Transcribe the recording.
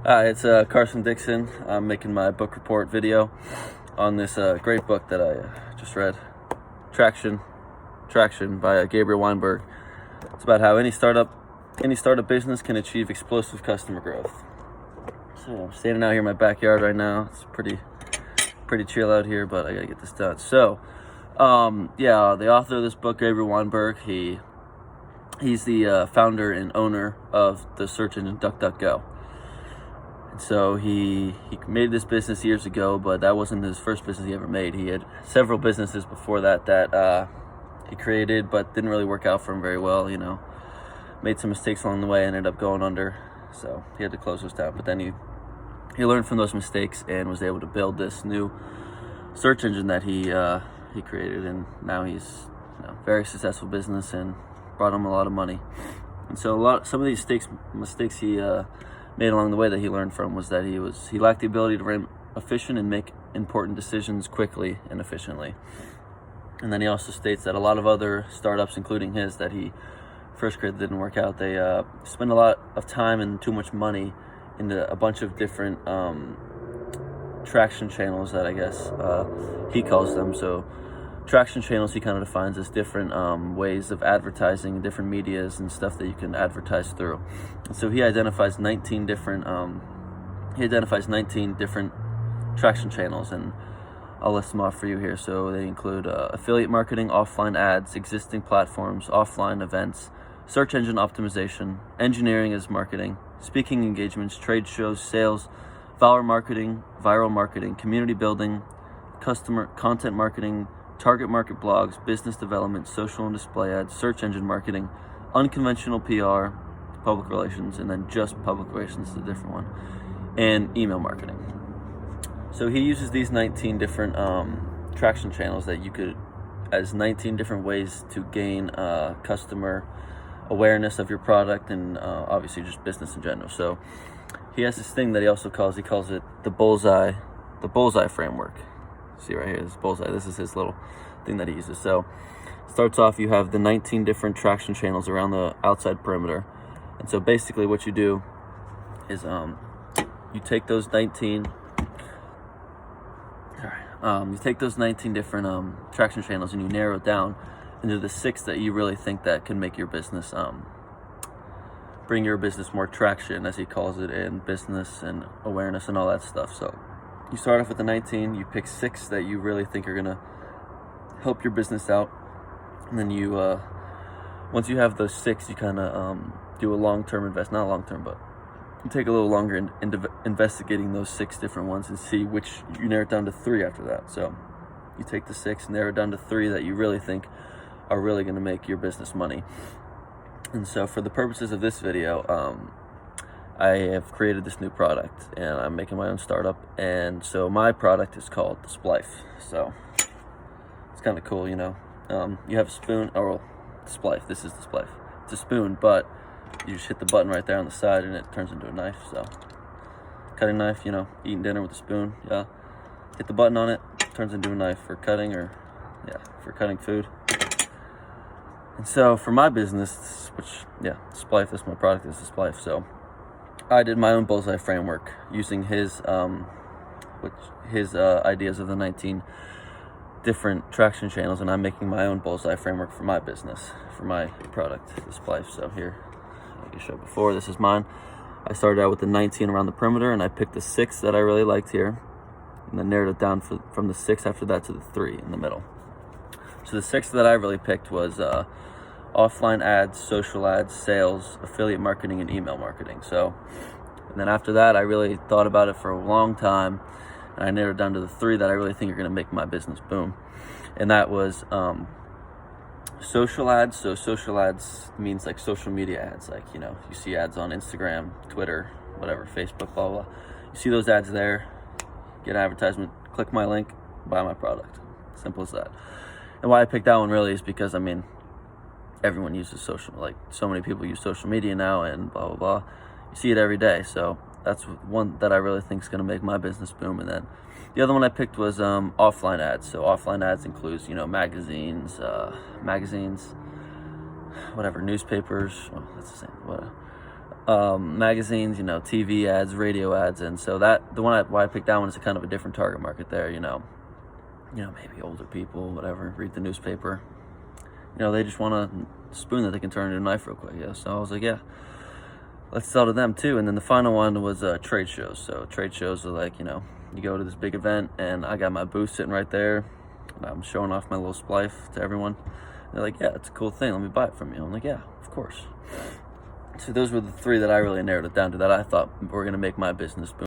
Hi, it's Carson Dickson. I'm making my book report video on this great book that I just read, Traction by Gabriel Weinberg. It's about how any startup business can achieve explosive customer growth. So I'm standing out here in my backyard right now. It's pretty chill out here, but I gotta get this done. So, the author of this book, Gabriel Weinberg, he's the founder and owner of the search engine DuckDuckGo. And so he made this business years ago, but that wasn't his first business he ever made. He had several businesses before that he created, but didn't really work out for him very well. Made some mistakes along the way, ended up going under, so he had to close those down. But then he learned from those mistakes and was able to build this new search engine that he created, and now he's very successful business and brought him a lot of money. And so some of these mistakes he made along the way that he learned from was that he lacked the ability to run efficient and make important decisions quickly and efficiently. And then he also states that a lot of other startups, including his, that he first created didn't work out. They spend a lot of time and too much money into a bunch of different traction channels that I guess he calls them. So traction channels he kind of defines as different ways of advertising, different medias and stuff that you can advertise through. And so he identifies 19 different traction channels, and I'll list them off for you here. So they include affiliate marketing, offline ads, existing platforms, offline events, search engine optimization, engineering as marketing, speaking engagements, trade shows, sales, viral marketing, community building, customer content marketing, target market blogs, business development, social and display ads, search engine marketing, unconventional PR, public relations, and then just public relations is a different one, and email marketing. So he uses these 19 different traction channels that you could, as 19 different ways to gain customer awareness of your product and obviously just business in general. So he has this thing that he calls it the bullseye framework. See right here, this bullseye. This is his little thing that he uses. So starts off, you have the 19 different traction channels around the outside perimeter. And so basically what you do is you take those 19 different traction channels and you narrow it down into the 6 that you really think that can make your business bring your business more traction, as he calls it, in business and awareness and all that stuff. So you start off with the 19, you pick 6 that you really think are gonna help your business out, and then you once you have those 6, you kind of do a long-term not long-term, but you take a little longer in investigating those 6 different ones and see which you narrow it down to 3 after that. So you take the 6, narrow it down to 3 that you really think are really going to make your business money. And so for the purposes of this video, I have created this new product and I'm making my own startup. And so my product is called the Splife. So it's kind of cool, you have a spoon, Splife. This is the Splife. It's a spoon, but you just hit the button right there on the side and it turns into a knife. So cutting knife, eating dinner with a spoon. Yeah, hit the button on it, turns into a knife for cutting for cutting food. And so for my business, Splife, that's my product, is the Splife. So I did my own bullseye framework using his ideas of the 19 different traction channels, and I'm making my own bullseye framework for my business, for my product, the Splife. So here, like I showed before, this is mine. I started out with the 19 around the perimeter, and I picked the 6 that I really liked here, and then narrowed it down from the 6 after that to the 3 in the middle. So the 6 that I really picked was offline ads, social ads, sales, affiliate marketing, and email marketing. So, and then after that, I really thought about it for a long time, and I narrowed down to the 3 that I really think are going to make my business boom. And that was social ads. So social ads means like social media ads, like you see ads on Instagram, Twitter, whatever, Facebook, blah blah. You see those ads there, get an advertisement, click my link, buy my product. Simple as that. And why I picked that one really is because everyone uses so many people use social media now and blah blah blah. You see it every day. So that's one that I really think is going to make my business boom. And then the other one I picked was offline ads. So offline ads includes magazines, whatever, newspapers. Well, that's the same. magazines, you know, TV ads, radio ads. And so that the one why I picked that one is a kind of a different target market there, you know, maybe older people, whatever, read the newspaper. You know, they just want a spoon that they can turn into a knife real quick. Yeah, so I was like, yeah, let's sell to them too. And then the final one was trade shows. So trade shows are like, you know, you go to this big event and I got my booth sitting right there and I'm showing off my little splife to everyone. They're like, yeah, it's a cool thing, let me buy it from you. I'm like, yeah, of course. So those were the three that I really narrowed it down to, that I thought were going to make my business boom.